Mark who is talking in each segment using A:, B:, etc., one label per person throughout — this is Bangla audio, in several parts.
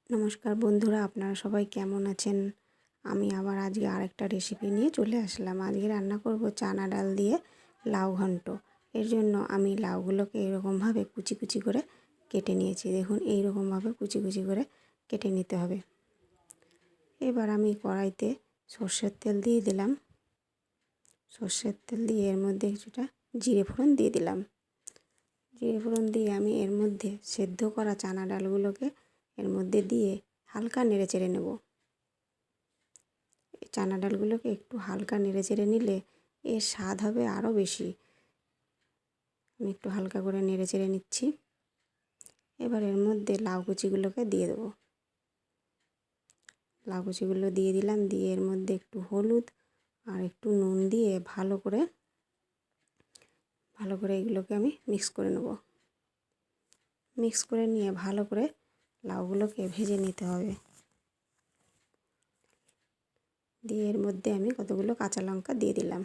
A: নমস্কার বন্ধুরা, আপনারা সবাই কেমন আছেন? আমি আবার আজকে আরেকটা রেসিপি নিয়ে চলে আসলাম। আজকে রান্না করব চানা ডাল দিয়ে লাউ ঘন্ট। এর জন্য আমি লাউগুলোকে এরকমভাবে কুচি কুচি করে কেটে নিয়েছি। দেখুন, এইরকমভাবে কুচি কুচি করে কেটে নিতে হবে। এবার আমি কড়াইতে সর্ষের তেল দিয়ে দিলাম। সর্ষের তেল দিয়ে এর মধ্যে কিছুটা জিরে ফোড়ন দিয়ে দিলাম। জিরে ফোড়ন দিয়ে আমি এর মধ্যে সেদ্ধ করা চানা ডালগুলোকে এর মধ্যে দিয়ে হালকা নেড়ে চেড়ে নেব। এই চানা ডালগুলোকে একটু হালকা নেড়ে চেড়ে নিলে এর স্বাদ হবে আরও বেশি। আমি একটু হালকা করে নেড়ে চেড়ে নিচ্ছি। এবার এর মধ্যে লাউ কুচিগুলোকে দিয়ে দেবো। লাউ কুচিগুলো দিয়ে দিলাম, দিয়ে এর মধ্যে একটু হলুদ আর একটু নুন দিয়ে ভালো করে এগুলোকে আমি মিক্স করে নেব। মিক্স করে নিয়ে ভালো করে লাউগুলোকে ভেজে নিতে হবে। দিয়ে এর মধ্যে আমি কতগুলো কাঁচা লঙ্কা দিয়ে দিলাম।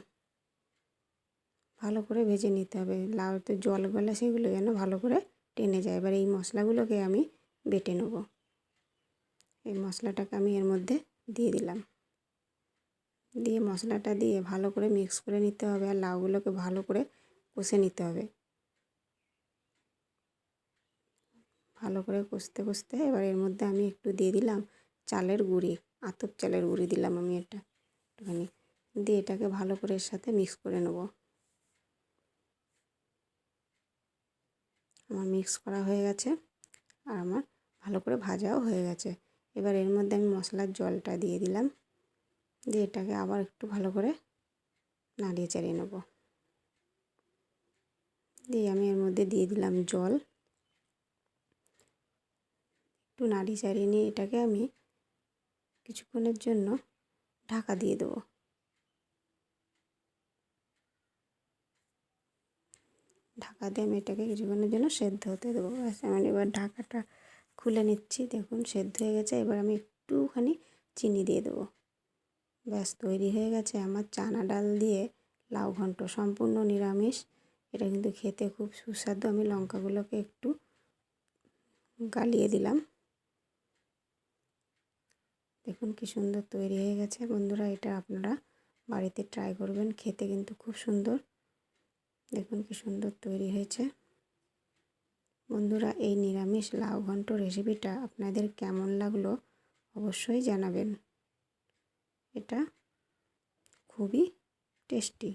A: ভালো করে ভেজে নিতে হবে। লাউতে জল গলা সেগুলো যেন ভালো করে টেনে যায়। এবার এই মশলাগুলোকে আমি বেটে নেব। এই মশলাটাকে আমি এর মধ্যে দিয়ে দিলাম। দিয়ে মশলাটা দিয়ে ভালো করে মিক্স করে নিতে হবে আর লাউগুলোকে ভালো করে কষে নিতে হবে। ভালো করে কষতে কষতে এবার এর মধ্যে আমি একটু দিয়ে দিলাম চালের গুঁড়ি, আতপ চালের গুঁড়ি দিলাম আমি একটুখানি। দিয়ে এটাকে ভালো করে এর সাথে মিক্স করে নেব। আমার মিক্স করা হয়ে গেছে আর আমার ভালো করে ভাজাও হয়ে গেছে। এবার এর মধ্যে আমি মশলার জলটা দিয়ে দিলাম। দিয়ে এটাকে আবার একটু ভালো করে নাড়িয়ে চাড়িয়ে নেব। দিয়ে আমি এর মধ্যে দিয়ে দিলাম জল। একটু নাড়িয়ে চাড়িয়ে নিয়ে এটাকে আমি কিছুক্ষণের জন্য ঢাকা দিয়ে দেবো। ঢাকা দিয়ে আমি এটাকে কিছুক্ষণের জন্য সেদ্ধ হতে দেবো। আমি এবার ঢাকাটা খুলে নিচ্ছি। দেখুন সেদ্ধ হয়ে গেছে। এবার আমি একটুখানি চিনি দিয়ে দেবো। ব্যাস তৈরি হয়ে গেছে আমার চানা ডাল দিয়ে লাউ ঘন্ট। সম্পূর্ণ নিরামিষ। এটা কিন্তু খেতে খুব সুস্বাদু। আমি লঙ্কাগুলোকে একটু গালিয়ে দিলাম। দেখুন কি সুন্দর তৈরি হয়ে গেছে। বন্ধুরা, এটা আপনারা বাড়িতে ট্রাই করবেন, খেতে কিন্তু খুব সুন্দর। দেখুন কি সুন্দর তৈরি হয়েছে। বন্ধুরা, এই নিরামিষ লাউ ঘন্ট রেসিপিটা আপনাদের কেমন লাগলো অবশ্যই জানাবেন। এটা খুবই টেস্টি।